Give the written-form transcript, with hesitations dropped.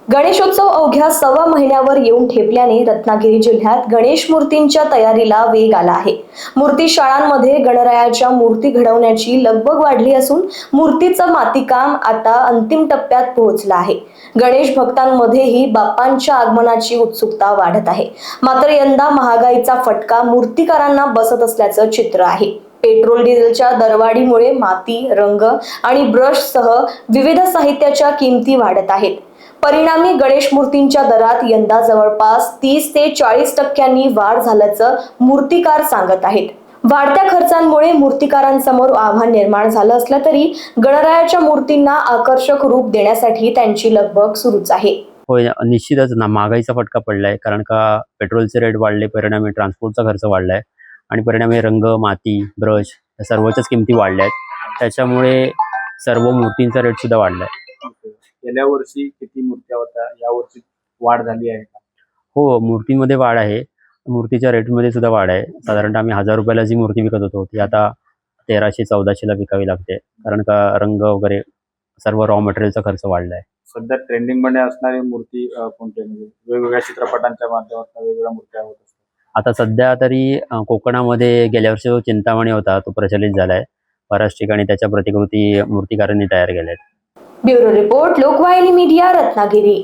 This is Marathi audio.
गणेशोत्सव अवघ्या 1.25 महिन्यावर येऊन ठेपल्याने रत्नागिरी जिल्ह्यात गणेश मूर्तींच्या तयारीला वेग आला आहे। मूर्ती शाळांमध्ये गणरायाच्या मूर्ती घडवण्याची लगबग वाढली असून मूर्तीचं मातीकाम आता अंतिम टप्प्यात पोहोचलं आहे। गणेश भक्तांमध्येही बाप्पांच्या आगमनाची उत्सुकता वाढत आहे। मात्र यंदा महागाईचा फटका मूर्तिकारांना बसत असल्याचं चित्र आहे। पेट्रोल डिझेलच्या दरवाढीमुळे माती, रंग आणि ब्रशसह विविध साहित्याच्या किमती वाढत आहेत। परिणामी गणेश मूर्तींच्या दरात यंदा जवळपास 30 ते 40% वाढ झाल्याचं मूर्तिकार सांगत आहेत। वाढत्या खर्चांमुळे मूर्तिकारांसमोर आव्हान निर्माण झालं असलं तरी गणरायाच्या मूर्तींना आकर्षक रूप देण्यासाठी त्यांची लगबग सुरूच आहे। होय, निश्चितच ना, महागाईचा फटका पडलाय, कारण का पेट्रोलचे रेट वाढले, परिणामी ट्रान्सपोर्टचा खर्च वाढलाय आणि परिणामी रंग, माती, ब्रश या सर्वच्याच किमती वाढल्या आहेत। त्याच्यामुळे सर्व मूर्तींचा रेट सुद्धा वाढलाय। गेल्या वर्षी किती मूर्त्या होत्या, या वर्षी वाढ झाली आहे का? हो, मूर्तीमध्ये वाढ आहे, मूर्तीच्या रेटमध्ये सुद्धा वाढ आहे। साधारणतः आम्ही 1000 रुपयाला जी मूर्ती विकत होतो ती आता 1300-1400 ला विकावी लागते, कारण का रंग वगैरे सर्व रॉ मटेरियलचा खर्च वाढलाय। सध्या ट्रेंडिंग मध्ये असणारी मूर्ती कोणती आहे? म्हणजे वेगवेगळ्या चित्रपटांच्या माध्यमातून वेगवेगळ्या मूर्त्या होत असतात। आता सध्या तरी कोकणामध्ये गेल्या वर्षी जो चिंतामणी होता तो प्रचलित झालाय। बऱ्याच ठिकाणी त्याच्या प्रतिकृती मूर्तिकारांनी तयार केल्या आहेत। Bureau report, Lokvahini media, Ratnagiri.